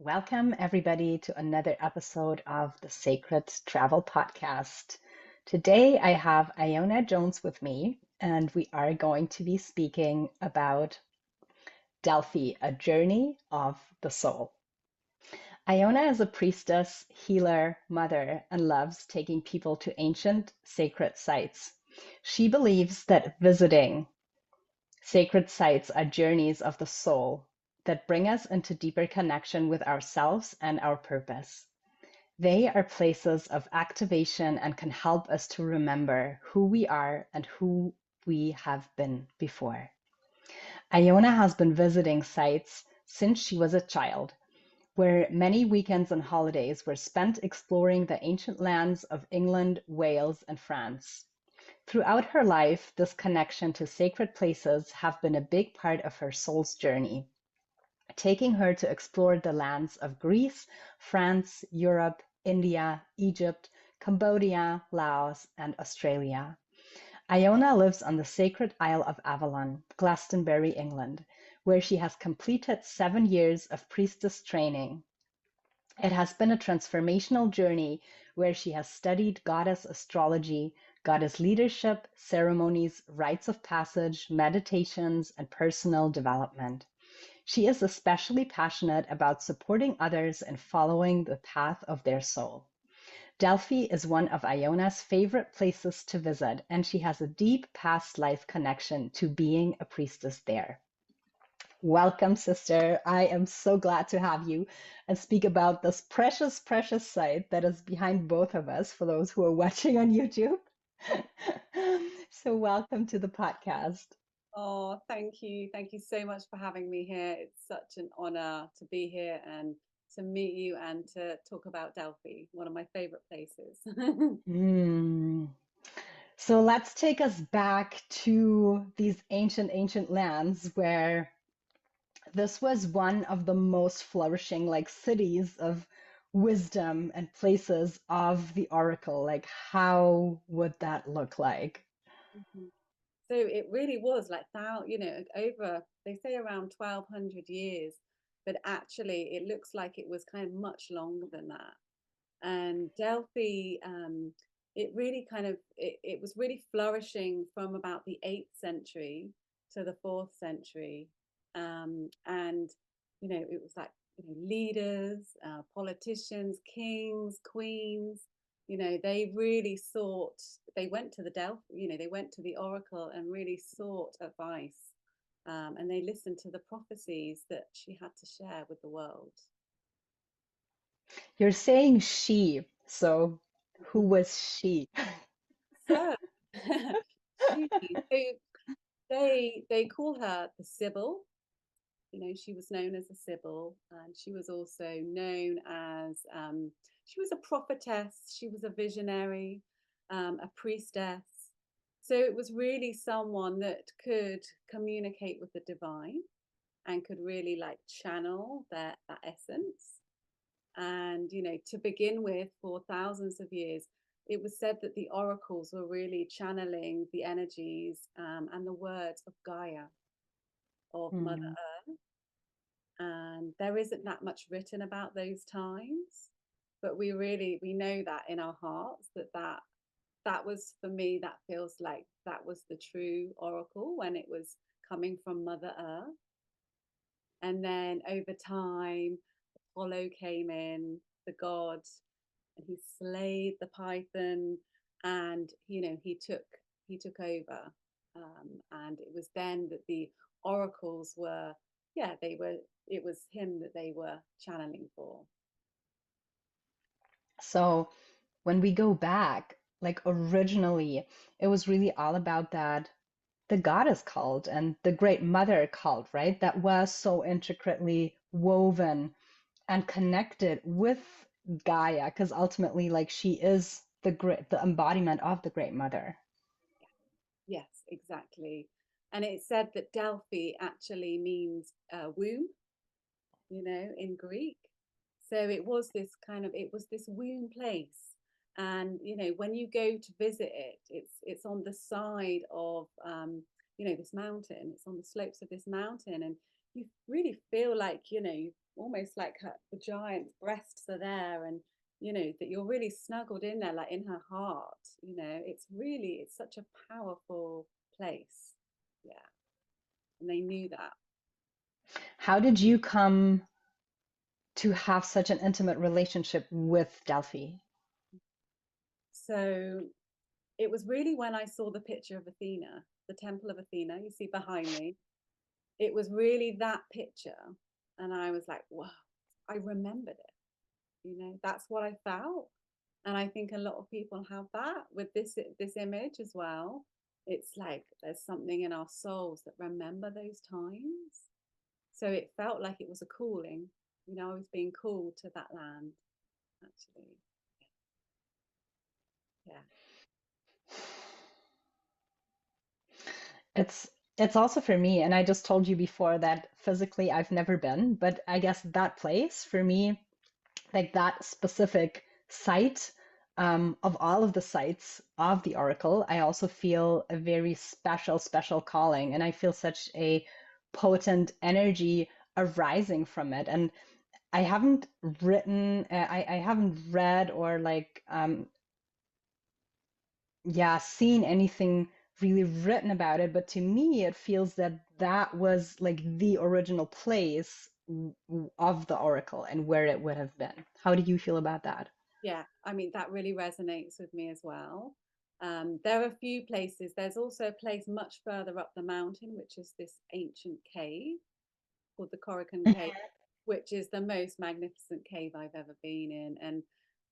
Welcome, everybody, to another episode of the Sacred Travel Podcast. Today, I have Iona Jones with me, and we are going to be speaking about Delphi, a journey of the soul. Iona is a priestess, healer, mother, and loves taking people to ancient sacred sites. She believes that visiting sacred sites are journeys of the soul that bring us into deeper connection with ourselves and our purpose. They are places of activation and can help us to remember who we are and who we have been before. Iona has been visiting sites since she was a child, where many weekends and holidays were spent exploring the ancient lands of England, Wales, and France. Throughout her life, this connection to sacred places have been a big part of her soul's journey, taking her to explore the lands of Greece, France, Europe, India, Egypt, Cambodia, Laos, and Australia. Iona lives on the sacred Isle of Avalon, Glastonbury, England, where she has completed 7 years of priestess training. It has been a transformational journey where she has studied goddess astrology, goddess leadership, ceremonies, rites of passage, meditations, and personal development. She is especially passionate about supporting others and following the path of their soul. Delphi is one of Iona's favorite places to visit, and she has a deep past life connection to being a priestess there. Welcome, sister. I am so glad to have you and speak about this precious, precious site that is behind both of us for those who are watching on YouTube. So, welcome to the podcast. Oh, thank you. Thank you so much for having me here. It's such an honor to be here and to meet you and to talk about Delphi, one of my favorite places. Mm. So, let's take us back to these ancient, ancient lands where this was one of the most flourishing like cities of wisdom and places of the oracle. Like, how would that look like? Mhm. So it really was like over they say around 1200 years, but actually it looks like it was kind of much longer than that. And Delphi, it really it was really flourishing from about the 8th century to the 4th century. And it was like leaders, politicians, kings, queens. They really sought. They went to the Delphi. They went to the oracle and really sought advice. And they listened to the prophecies that she had to share with the world. You're saying she, so who was she? So she they call her the Sibyl. She was known as a Sibyl, and she was also known as she was a prophetess, she was a visionary, a priestess. So it was really someone that could communicate with the divine and could really like channel that essence. And, to begin with, for thousands of years, it was said that the oracles were really channeling the energies and the words of Gaia, of Mother Hmm. Earth. And there isn't that much written about those times, but we know that in our hearts that was, for me, that feels like that was the true oracle when it was coming from Mother Earth. And then over time, Apollo came in, the god, and he slayed the python, and he took over. And it was then that the oracles were, yeah, they were. It was him that they were channeling for. So when we go back, like originally, it was really all about that the goddess cult and the great mother cult, right? That was so intricately woven and connected with Gaia, because ultimately, like she is the embodiment of the great mother. Yes, exactly. And it said that Delphi actually means womb, in Greek. So it was this womb place. And when you go to visit it, it's on the side of this mountain. It's on the slopes of this mountain, and you really feel like almost like the giant breasts are there, and that you're really snuggled in there, like in her heart. It's such a powerful place. Yeah, and they knew that. How did you come to have such an intimate relationship with Delphi? So it was really when I saw the picture of Athena, the Temple of Athena, you see behind me. It was really that picture. And I was like, wow, I remembered it. That's what I felt. And I think a lot of people have that with this image as well. It's like there's something in our souls that remember those times. So it felt like it was a calling. I was being called to that land, actually. Yeah. It's also for me, and I just told you before that physically I've never been, but I guess that place for me, like that specific site, of all of the sites of the Oracle, I also feel a very special calling, and I feel such a potent energy arising from it. And I haven't I haven't read or like, yeah, seen anything really written about it, but to me, it feels that that was like the original place of the Oracle and where it would have been. How do you feel about that? Yeah, I mean, that really resonates with me as well. There are a few places. There's also a place much further up the mountain, which is this ancient cave called the Corrigan Cave, which is the most magnificent cave I've ever been in. And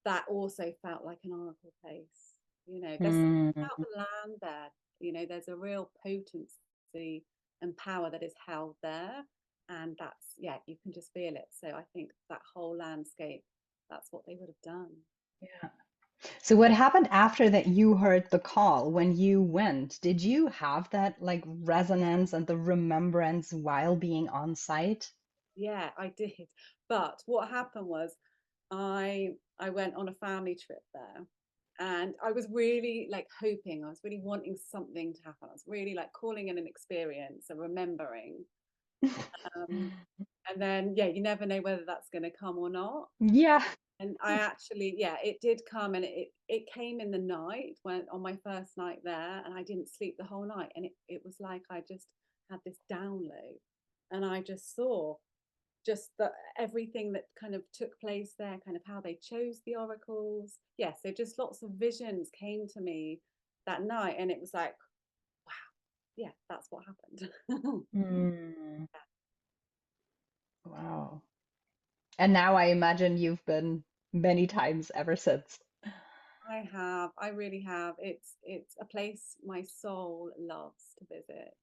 that also felt like an oracle place. There's something Mm, about the land there. There's a real potency and power that is held there. And that's, yeah, you can just feel it. So I think that whole landscape, that's what they would have done. yeah. So what happened after that you heard the call when you went? Did you have that like resonance and the remembrance while being on site? Yeah, I did. But what happened was I went on a family trip there, and I was really like hoping, I was really wanting something to happen. I was really like calling in an experience and remembering. Um, and then yeah, you never know whether that's going to come or not. Yeah. And I actually, yeah, it did come, and it came in the night when on my first night there, and I didn't sleep the whole night, and it was like I just had this download, and I just saw just everything that kind of took place there, kind of how they chose the oracles. Yeah, so just lots of visions came to me that night, and it was like, wow, yeah, that's what happened. Mm, wow. And now I imagine you've been many times ever since. I really have. It's a place my soul loves to visit.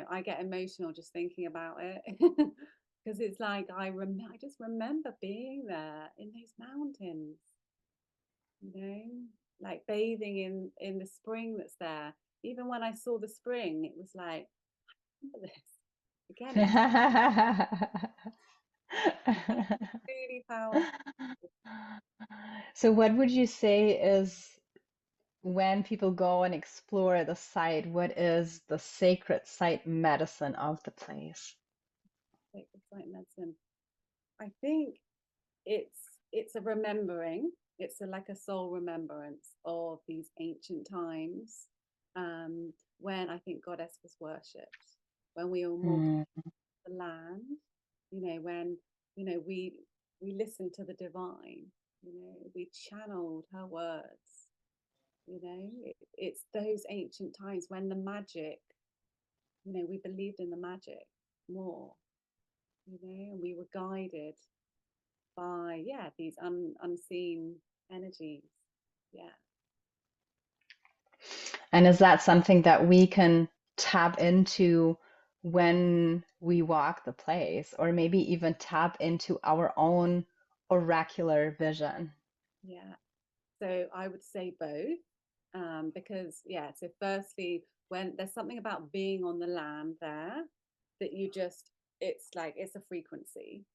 I get emotional just thinking about it because it's like I just remember being there in those mountains, you know, like bathing in the spring that's there. Even when I saw the spring, it was like, remember this again. It's really powerful. So, what would you say is when people go and explore the site, what is the sacred site medicine of the place? It's like medicine. I think it's a remembering. It's like a soul remembrance of these ancient times, when I think goddess was worshipped, when we were more Mm, the land, when we listened to the divine, we channeled her words. It's those ancient times when the magic, we believed in the magic more, and we were guided by, yeah, these unseen energies. Yeah. and is that something that we can tap into when we walk the place, or maybe even tap into our own oracular vision? Yeah. So I would say both, because yeah. So firstly, when there's something about being on the land there that it's like it's a frequency,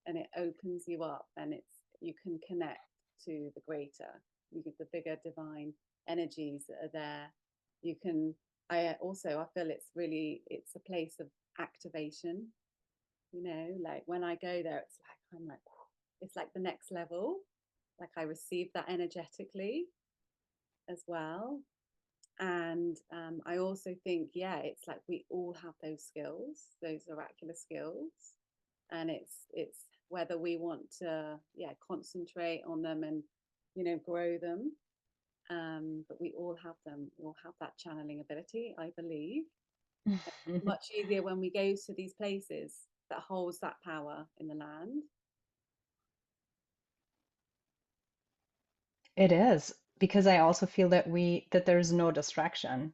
and it opens you up, and you can connect to the greater, you get the bigger divine energies that are there. You can. I feel it's a place of activation. you know, like when I go there, it's like, I'm like, it's like the next level. Like I receive that energetically as well. And I also think, yeah, it's like we all have those skills, those oracular skills, and it's whether we want to, yeah, concentrate on them and, you know, grow them. But we all have them. We all have that channeling ability, I believe. Much easier when we go to these places that holds that power in the land. It is because I also feel that that there's no distraction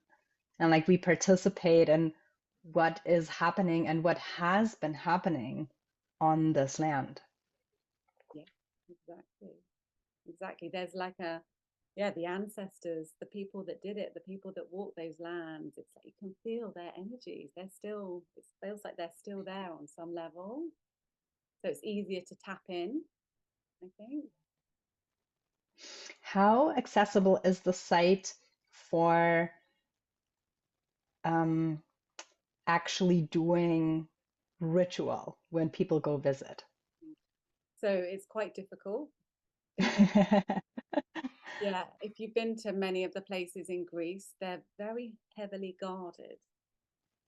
and like we participate in what is happening and what has been happening on this land. Yeah, exactly. Exactly. There's like a, yeah, the ancestors, the people that did it, the people that walked those lands. It's like you can feel their energies. They're still, it feels like they're still there on some level. So it's easier to tap in, I think. How accessible is the site for um, actually doing ritual when people go visit? So it's quite difficult because, yeah, if you've been to many of the places in Greece, they're very heavily guarded.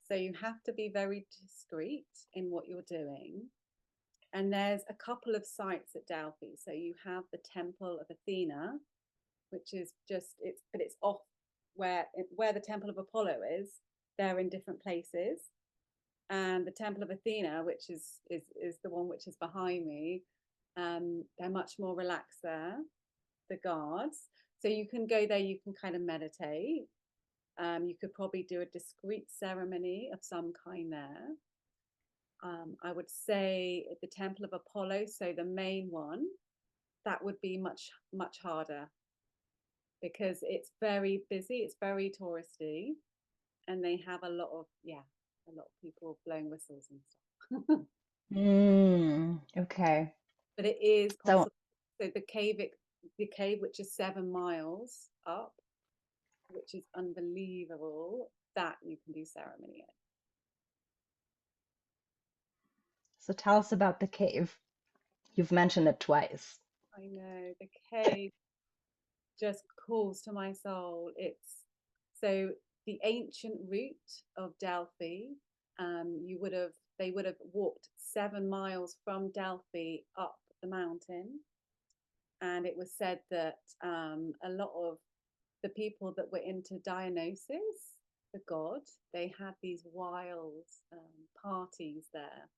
So you have to be very discreet in what you're doing. And there's a couple of sites at Delphi. So you have the Temple of Athena, which is just it's off where the Temple of Apollo is. They're in different places, and the Temple of Athena, which is the one which is behind me, they're much more relaxed there. The guards, so you can go there. You can kind of meditate. You could probably do a discreet ceremony of some kind there. I would say at the Temple of Apollo, so the main one, that would be much harder because it's very busy, it's very touristy, and they have a lot of, yeah, a lot of people blowing whistles and stuff. Okay. But it is So, possible. So the cave, which is 7 miles up, which is unbelievable, that you can do ceremony so tell us about the cave. You've mentioned it twice. in. I know the cave just calls to my soul. It's so the ancient route of Delphi. You would have They would have walked 7 miles from Delphi up the mountain, and it was said that a lot of the people that were into Dionysos, the god, they had these wild parties there.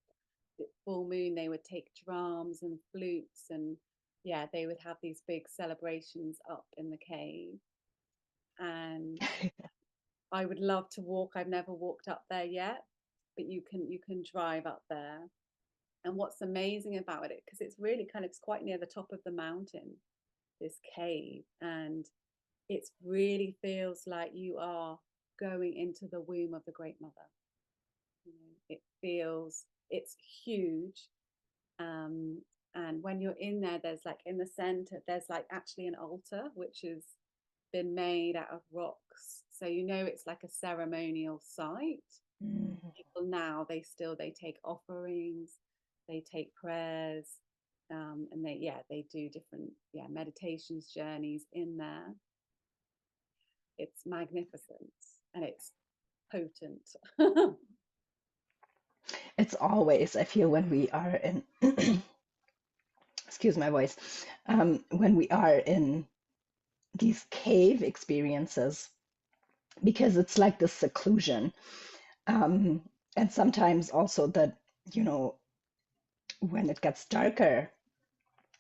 At full moon, they would take drums and flutes, and yeah, they would have these big celebrations up in the cave. And I would love to walk. I've never walked up there yet, but you can drive up there. And what's amazing about it, because it's really kind of, it's quite near the top of the mountain, this cave, and it really feels like you are going into the womb of the Great Mother. You know, it's huge. Um, and when you're in there, there's like in the center, there's like actually an altar which has been made out of rocks. So you know it's like a ceremonial site. Mm. People now they take offerings, they take prayers, and they do different meditations journeys in there. It's magnificent and it's potent. It's always, I feel, when we are in, excuse my voice, when we are in these cave experiences, because it's like the seclusion. Um, and sometimes also that, you know, when it gets darker.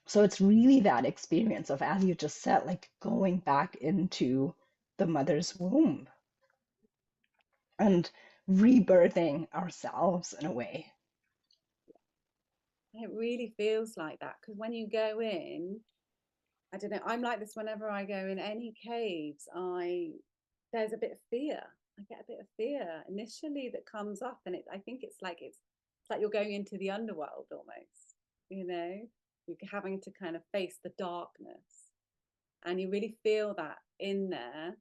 So it's really that experience of, as you just said, like going back into the mother's womb and rebirthing ourselves in a way. It really feels like that because when you go in, I don't know, I'm like this whenever I go in any caves, there's a bit of fear. I get a bit of fear initially that comes up, and I think it's like you're going into the underworld almost, you know. You're having to kind of face the darkness, and you really feel that in there.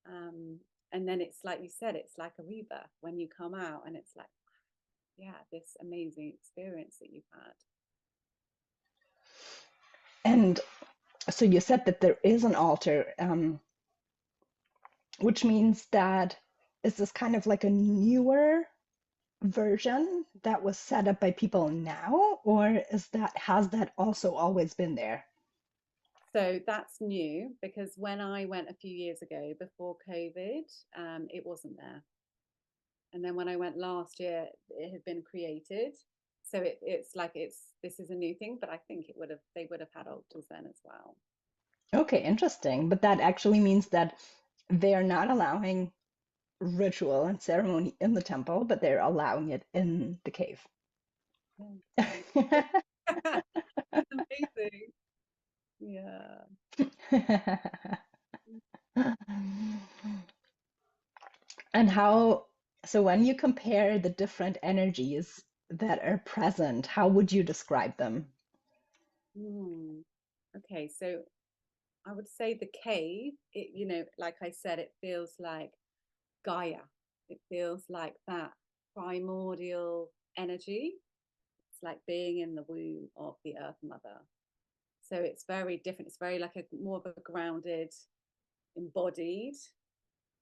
Um, and then it's like you said, it's like a rebirth when you come out, and it's like yeah, this amazing experience that you've had. And so you said that there is an altar, which means that is this kind of like a newer version that was set up by people now, or is that has that also always been there? So that's new because when I went a few years ago before COVID, it wasn't there. And then when I went last year, it had been created. So it's like this is a new thing, but I think it would have they would have had altars then as well. Okay, interesting. But that actually means that they are not allowing ritual and ceremony in the temple, but they're allowing it in the cave. Yeah, it's amazing. Yeah. And how, so when you compare the different energies that are present, how would you describe them? Hmm. Okay, so I would say the cave, like I said, it feels like Gaia. It feels like that primordial energy. It's like being in the womb of the Earth Mother. So it's very different. It's very like a more of a grounded, embodied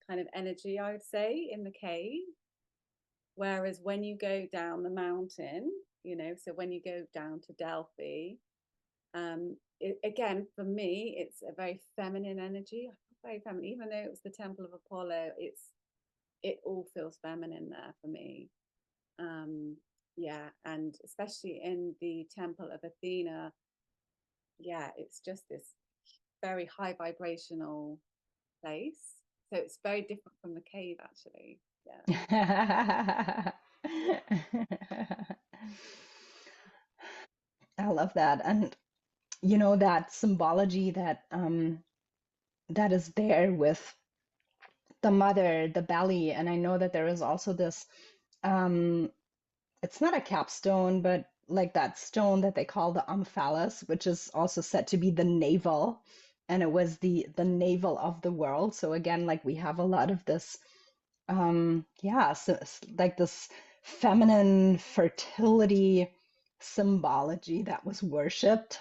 kind of energy, I would say, in the cave. Whereas when you go down the mountain, so when you go down to Delphi, again, for me, it's a very feminine energy. Very feminine, even though it was the Temple of Apollo. It all feels feminine there for me. Um, yeah, and especially in the Temple of Athena, yeah, it's just this very high vibrational place. So it's very different from the cave, actually. Yeah. I love that. And you know that symbology that that is there with the mother, the belly, and I know that there is also this um it's not a capstone, but like that stone that they call the omphalos, which is also said to be the navel, and it was the navel of the world. So again, like we have a lot of this yeah, so like this feminine fertility symbology that was worshipped.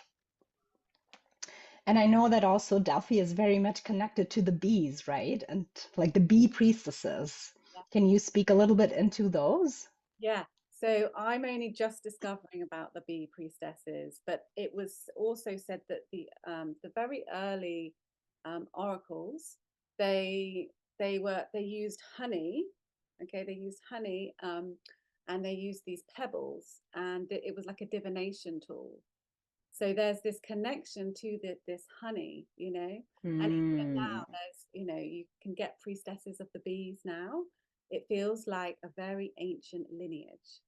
And I know that also Delphi is very much connected to the bees, right? And like the bee priestesses. Can you speak a little bit into those? Yeah. So I'm only just discovering about the bee priestesses, but it was also said that the very early oracles they they used honey. Okay, they used honey, and they used these pebbles, and it was like a divination tool. So there's this connection to this honey, and even Hmm. now there's, you can get priestesses of the bees now. It feels like a very ancient lineage,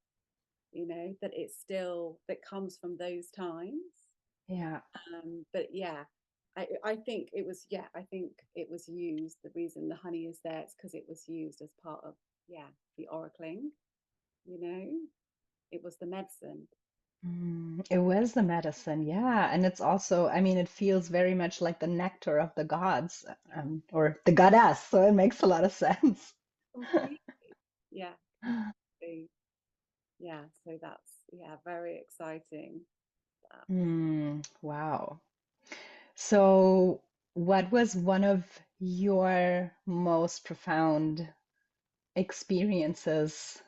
that it's still, that comes from those times. Yeah. But yeah, I think it was, yeah, I think it was used. The reason the honey is there is because it was used as part of, yeah, the oracling, you know, it was the medicine. It was the medicine, yeah. And it's also, I mean, it feels very much like the nectar of the gods, or the goddess, so it makes a lot of sense. Completely. Yeah, completely. Yeah, so that's, yeah, very exciting. Wow. So, what was one of your most profound experiences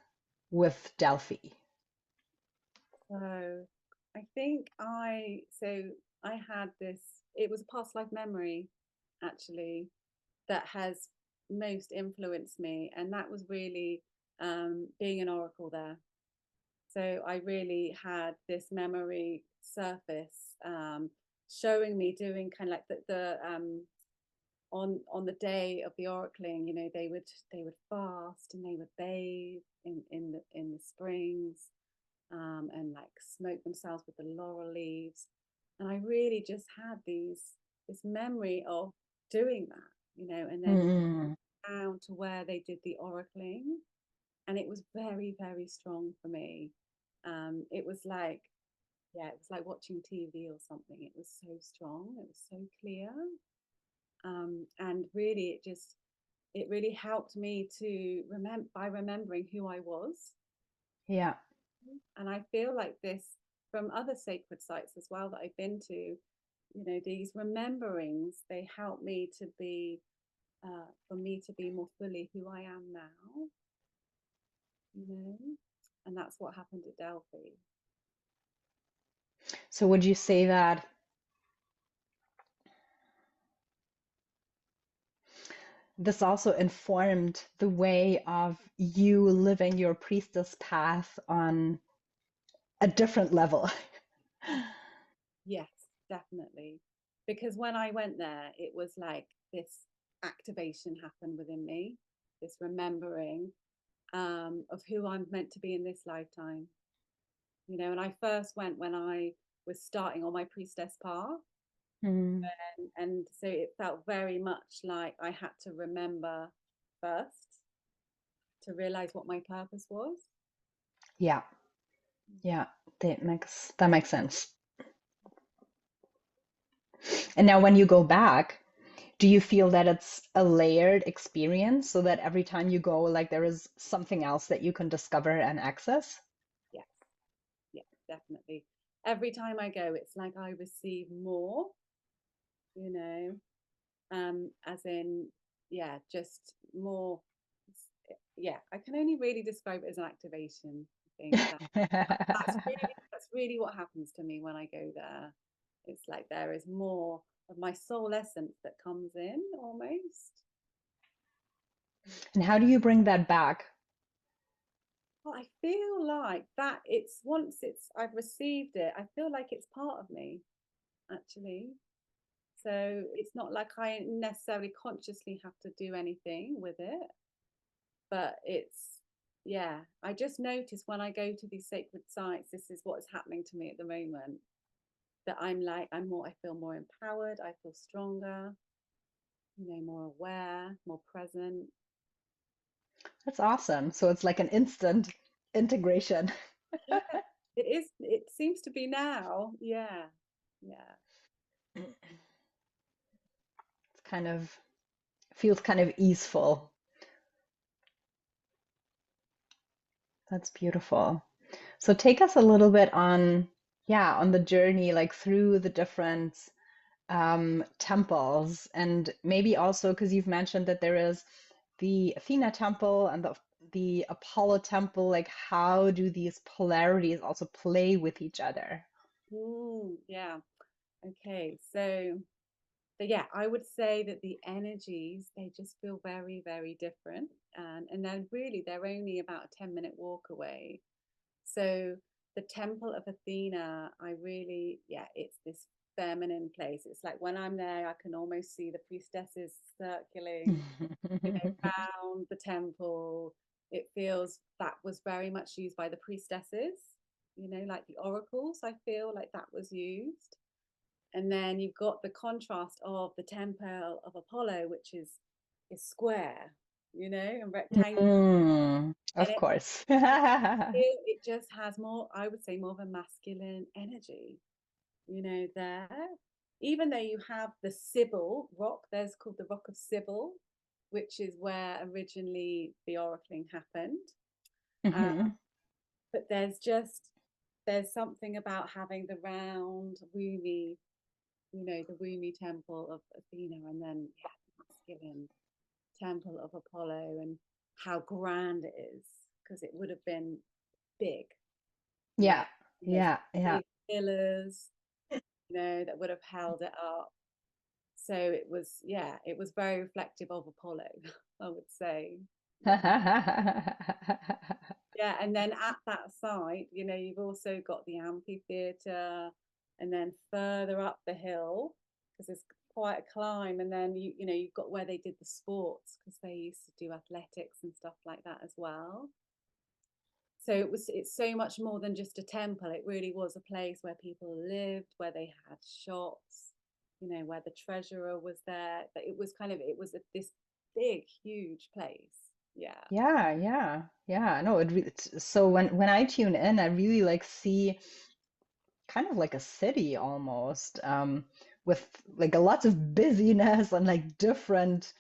with Delphi? So I had this, it was a past life memory actually that has most influenced me, and that was really being an oracle there. So I really had this memory surface, showing me doing kind of like the on the day of the oracling, they would fast and they would bathe in the springs, and like smoke themselves with the laurel leaves. And I really just had this memory of doing that, and then Mm, down to where they did the oracling, and it was very, very strong for me. It was like, yeah, it was like watching TV or something. It was so strong. It was so clear. And really, it really helped me to remember by remembering who I was, yeah. And I feel like this from other sacred sites as well that I've been to, these rememberings, they help me to be, for me to be more fully who I am now, you know, and that's what happened at Delphi. So would you say that this also informed the way of you living your priestess path on a different level? Yes, definitely. Because when I went there, it was like this activation happened within me, this remembering of who I'm meant to be in this lifetime. And I first went when I was starting on my priestess path. Mm, And so it felt very much like I had to remember first to realize what my purpose was. yeah, yeah, that makes sense. And now when you go back, do you feel that it's a layered experience so that every time you go, like there is something else that you can discover and access? Yes, yes, definitely. Every time I go, it's like I receive more, you know, as in, yeah, just more. Yeah, I can only really describe it as an activation. I think that's really what happens to me when I go there. It's like there is more of my soul essence that comes in almost. And how do you bring that back? But I feel like that it's once I've received it, I feel like it's part of me actually. So it's not like I necessarily consciously have to do anything with it, but it's, yeah, I just notice when I go to these sacred sites, this is what's happening to me at the moment. That I feel more empowered, I feel stronger, more aware, more present. That's awesome. So it's like an instant integration. Yeah, it is. It seems to be now. Yeah, yeah. It's kind of feels kind of easeful. That's beautiful. So take us a little bit on, yeah, on the journey, like through the different temples, and maybe also because you've mentioned that there is the Athena temple and the Apollo temple. Like, how do these polarities also play with each other? Yeah. Okay. So yeah, I would say that the energies, they just feel very, very different. And then really they're only about a 10-minute walk away. So the Temple of Athena, I really, yeah, it's this feminine place. It's like when I'm there, I can almost see the priestesses circling, around the temple. It feels that was very much used by the priestesses, like the oracles. I feel like that was used. And then you've got the contrast of the temple of Apollo, which is square, and rectangular. And Of course. it just has more, I would say, more of a masculine energy, there. Even though you have the Sybil rock, there's called the Rock of Sybil, which is where originally the oracling happened. Uh, Hmm. but there's something about having the round, roomy, the roomy temple of Athena, and then yeah, the masculine temple of Apollo, and how grand it is because it would have been big, yeah, Yeah, those yeah, yeah. big pillars, that would have held it up. So it was, yeah, it was very reflective of Apollo, I would say. Yeah. Yeah. And then at that site, you've also got the amphitheater, and then further up the hill, because it's quite a climb. And then you've got where they did the sports, because they used to do athletics and stuff like that as well. So it's so much more than just a temple. It really was a place where people lived, where they had shops, where the treasurer was there. But this big, huge place. Yeah. Yeah, yeah, yeah. No, so when I tune in, I really like see kind of like a city almost, with like a lots of busyness and like different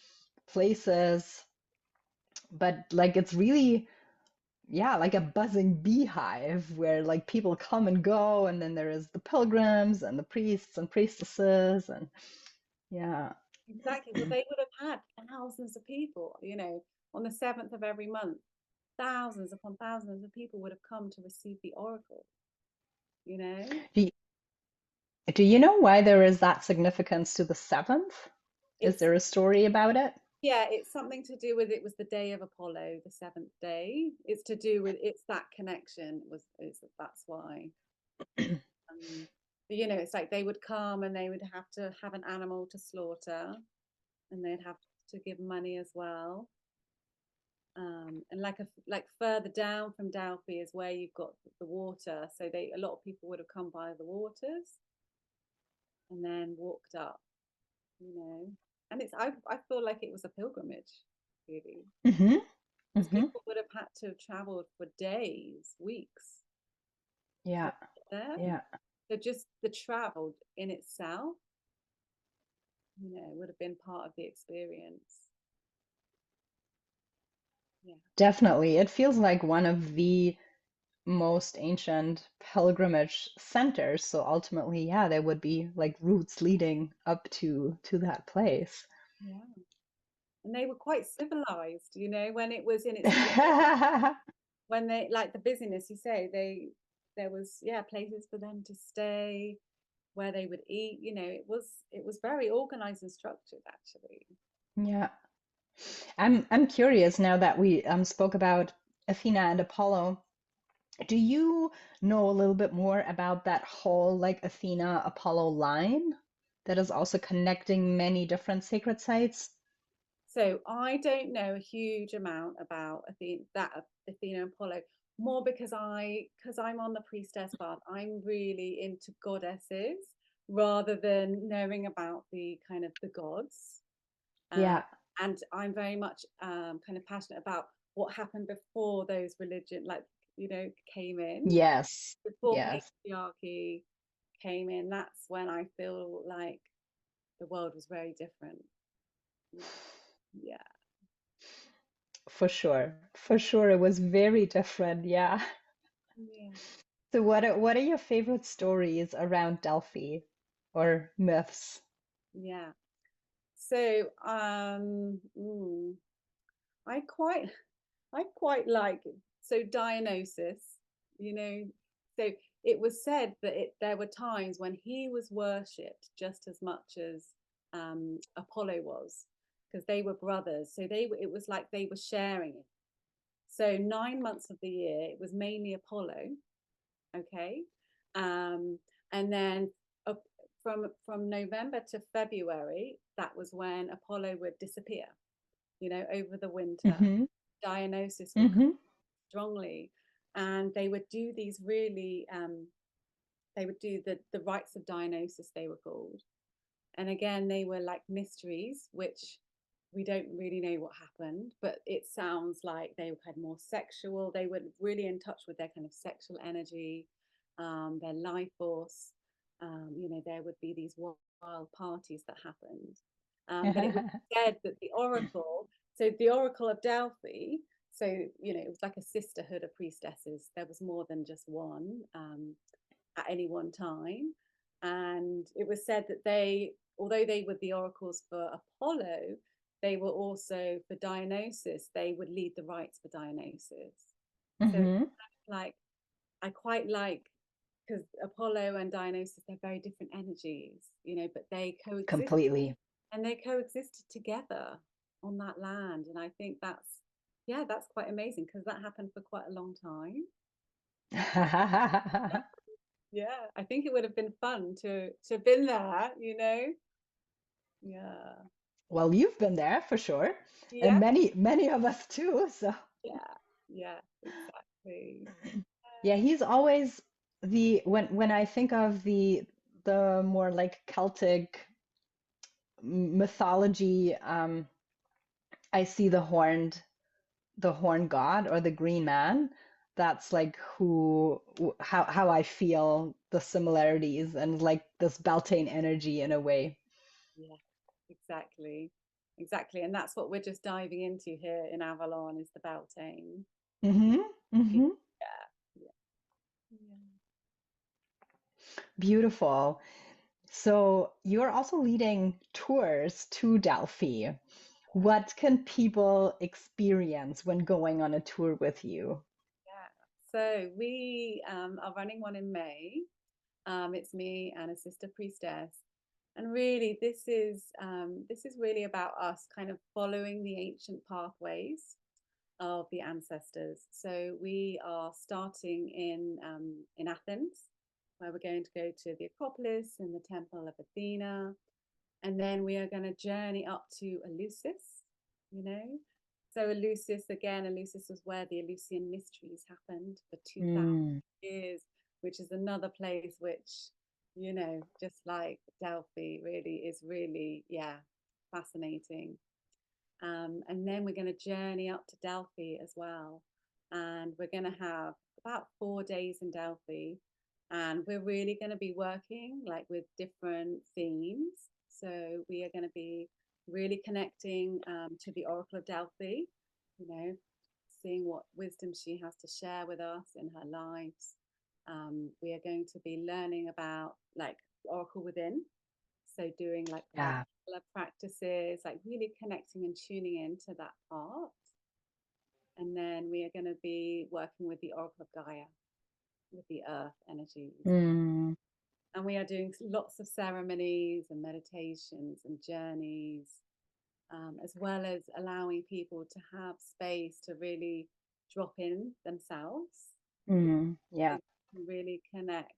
places, but like it's really yeah, like a buzzing beehive where like people come and go, and then there is the pilgrims and the priests and priestesses, and yeah. Exactly. Well, they would have had thousands of people, on the 7th of every month, thousands upon thousands of people would have come to receive the oracle, you know? Do you, do you know why there is that significance to the seventh? Is It's, there a story about it? yeah, it's something to do with it was the day of Apollo, the seventh day. It's to do with, it's that connection that's why. But, it's like they would come and they would have to have an animal to slaughter and they'd have to give money as well. And like further down from Delphi is where you've got the water. So a lot of people would have come by the waters and then walked up, you know. And I feel like it was a pilgrimage, really, Hmm. because Hmm. people would have had to have traveled for days, weeks to Yeah. get there. Yeah. So just the travel in itself, would have been part of the experience. Yeah. Definitely. It feels like one of the most ancient pilgrimage centers. So ultimately, yeah, there would be like routes leading up to that place. Yeah. And they were quite civilized, when it was in its when they like the busyness, you say there was, yeah, places for them to stay, where they would eat. It was very organized and structured, actually. Yeah. I'm curious now that we spoke about Athena and Apollo. Do you know a little bit more about that whole like Athena Apollo line that is also connecting many different sacred sites? So I don't know a huge amount about Athena and Apollo, more because I'm on the priestess path. I'm really into goddesses rather than knowing about the kind of the gods. Uh, Yeah. and I'm very much kind of passionate about what happened before those religion, like, came in, Yes. before Yes. patriarchy came in. That's when I feel like the world was very different. Yeah. For sure. For sure. It was very different. Yeah. Yeah. So what are your favorite stories around Delphi or myths? Yeah. So I quite I quite like so Dionysus, you know. So it was said that there were times when he was worshipped just as much as Apollo was, because they were brothers. So it was like they were sharing it. So 9 months of the year it was mainly Apollo, okay, and then up from November to February, that was when Apollo would disappear. Over the winter, Mm-hmm. Dionysus would come Mm-hmm. strongly, and they would do these really. They would do the rites of Dionysus, they were called, and again they were like mysteries, which we don't really know what happened, but it sounds like they were kind of more sexual. They were really in touch with their kind of sexual energy, their life force. There would be these wild parties that happened. But it was said that the Oracle of Delphi, so, it was like a sisterhood of priestesses. There was more than just one at any one time. And it was said that although they were the oracles for Apollo, they were also for Dionysus. They would lead the rites for Dionysus. So, Mm-hmm. like, I quite like, because Apollo and Dionysus, they're very different energies, but they coexist, Completely. and they coexisted together on that land. And I think yeah, that's quite amazing, because that happened for quite a long time. Yeah, I think it would have been fun to have been there. Yeah. Well, you've been there for sure, and Yeah, many of us too. So yeah, yeah, exactly. yeah, he's always the when I think of the more like Celtic mythology, I see the horned god or the green man. That's like how I feel the similarities and like this Beltane energy in a way. Yeah, exactly. Exactly. And that's what we're just diving into here in Avalon, is the Beltane. Mm-hmm. Mm-hmm. Yeah, yeah, yeah. Beautiful. So you're also leading tours to Delphi. What can people experience when going on a tour with you? Yeah. So we are running one in May. It's me and a sister priestess, and really, this is really about us kind of following the ancient pathways of the ancestors. So we are starting in Athens, where we're going to go to the Acropolis and the Temple of Athena, and then we are going to journey up to Eleusis, you know. So Eleusis, again, Eleusis was where the Eleusinian mysteries happened for 2000 Mm, years, which is another place which, just like Delphi, really is really, yeah, fascinating. And then we're going to journey up to Delphi as well. And we're going to have about 4 days in Delphi. And we're really going to be working like with different themes. So we are going to be really connecting to the Oracle of Delphi, seeing what wisdom she has to share with us in her lives. We are going to be learning about like Oracle within, so doing like yeah. particular practices, like really connecting and tuning into that part. And then we are going to be working with the Oracle of Gaia, with the earth energies. Mm, And we are doing lots of ceremonies and meditations and journeys, as well as allowing people to have space to really drop in themselves, yeah. so really connect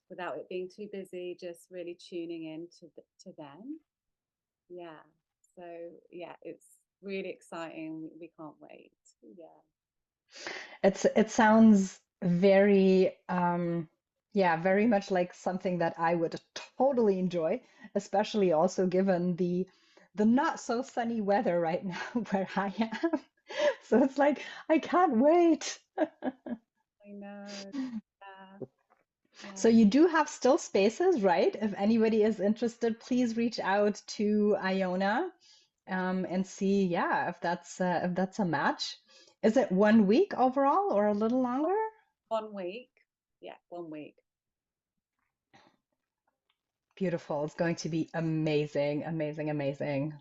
without it being too busy, just really tuning in to them. Yeah. So yeah, it's really exciting. We can't wait. Yeah. It sounds very yeah, very much like something that I would totally enjoy, especially also given the not so sunny weather right now where I am. So it's like I can't wait. I know. Yeah. So Yeah. you do have still spaces, right? If anybody is interested, please reach out to Iona and see, yeah, if that's a match. Is it 1 week overall or a little longer? 1 week. Yeah, 1 week. Beautiful. It's going to be amazing, amazing, amazing.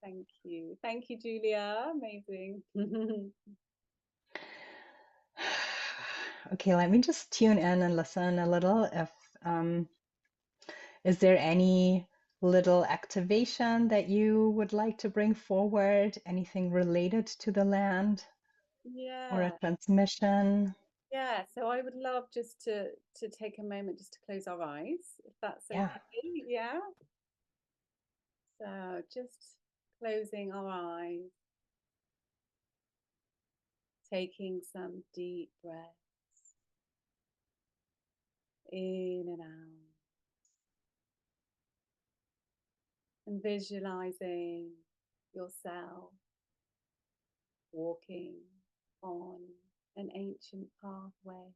Thank you. Thank you, Julia. Amazing. Okay, let me just tune in and listen a little. If um, is there any little activation that you would like to bring forward? Anything related to the land or a Yeah. transmission? Yeah. So I would love just to take a moment just to close our eyes, if that's Yeah. okay. Yeah. So just closing our eyes, taking some deep breaths in and out, and visualizing yourself walking on an ancient pathway,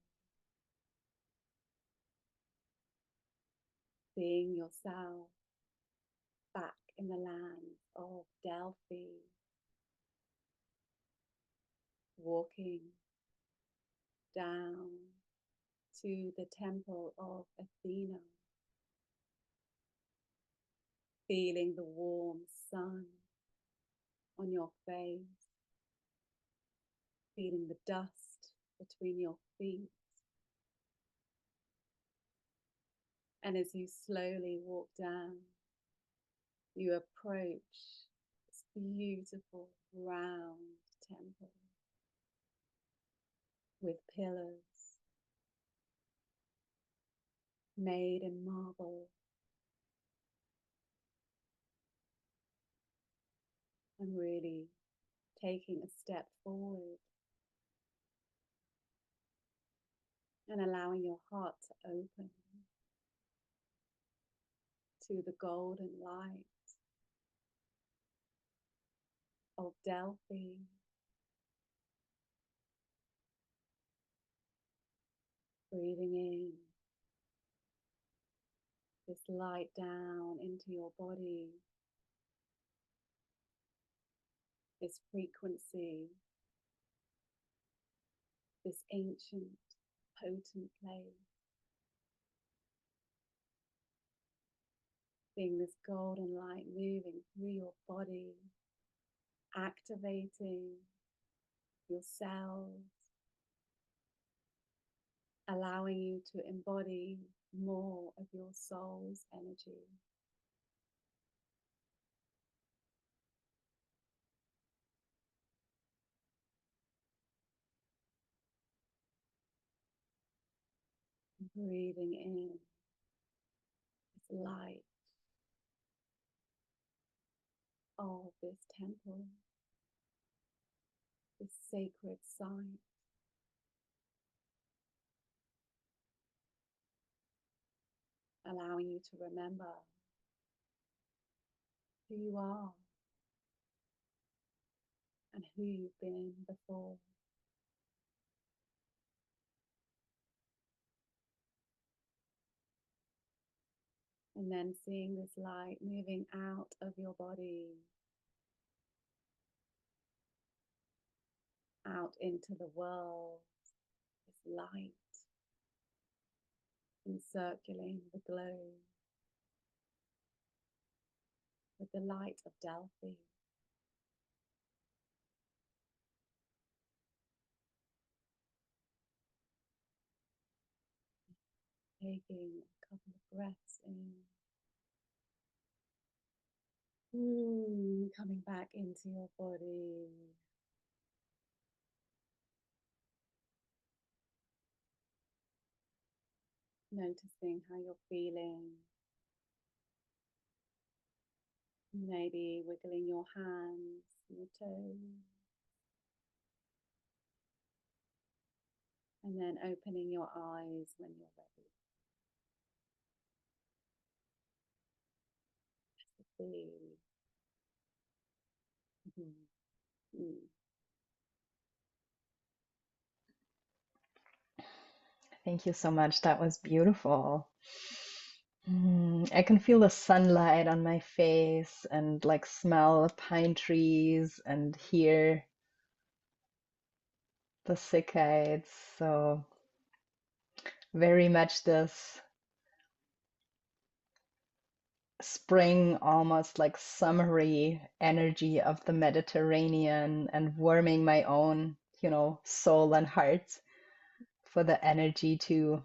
seeing yourself back in the land of Delphi, walking down to the temple of Athena, feeling the warm sun on your face, feeling the dust between your feet. And as you slowly walk down, you approach this beautiful round temple with pillars made in marble, and really taking a step forward and allowing your heart to open to the golden light of Delphi, breathing in this light down into your body, this frequency this ancient, potent place, seeing this golden light moving through your body, activating your cells, allowing you to embody more of your soul's energy. Breathing in this light of this temple, this sacred site, allowing you to remember who you are and who you've been before. And then seeing this light moving out of your body, out into the world, this light encircling the globe with the light of Delphi. Taking a couple of breaths in. Coming back into your body. Noticing how you're feeling. Maybe wiggling your hands, your toes. And then opening your eyes when you're ready. Thank you so much. That was beautiful. I can feel the sunlight on my face and like smell pine trees and hear the cicadas. So very much this spring, almost like summery energy of the Mediterranean and warming my own, soul and heart for the energy to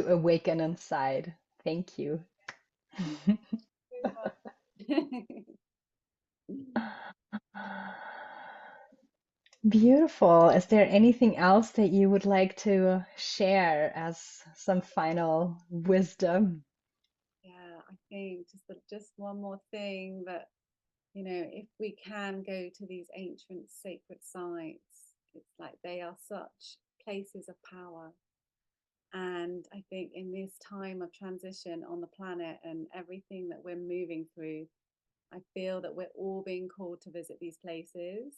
awaken inside. Thank you. Beautiful. Is there anything else that you would like to share as some final wisdom? Yeah, I think just one more thing that, if we can go to these ancient sacred sites, it's like they are such places of power. And I think in this time of transition on the planet and everything that we're moving through, I feel that we're all being called to visit these places,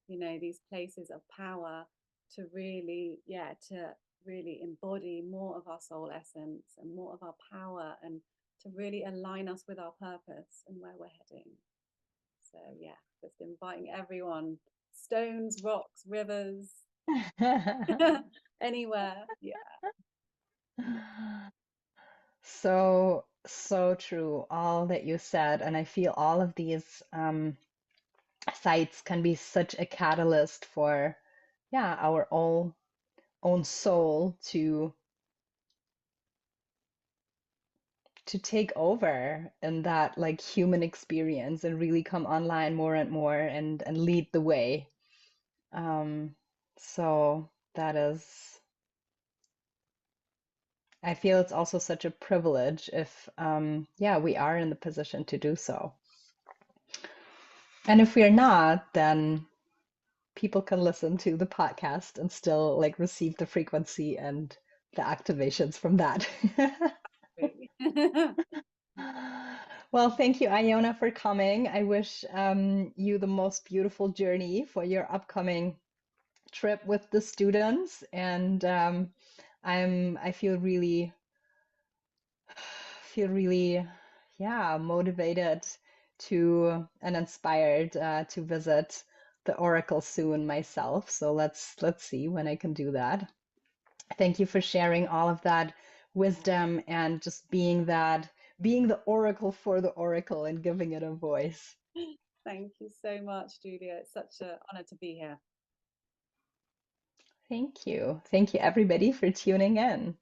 these places of power to really, to really embody more of our soul essence and more of our power and to really align us with our purpose and where we're heading. So, yeah, just inviting everyone, stones, rocks, rivers, anywhere. Yeah. So, so true, all that you said. And I feel all of these sites can be such a catalyst for, yeah, our own soul to take over in that like human experience and really come online more and more and lead the way. So that is, I feel it's also such a privilege if, yeah, we are in the position to do so. And if we're not, then people can listen to the podcast and still like receive the frequency and the activations from that. Well, thank you, Iona, for coming. I wish you the most beautiful journey for your upcoming trip with the students, and I feel really, yeah, motivated to and inspired to visit the Oracle soon myself. So let's see when I can do that. Thank you for sharing all of that wisdom and just being the oracle for the oracle and giving it a voice. Thank you so much, Julia. It's such an honor to be here. Thank you. Thank you everybody for tuning in.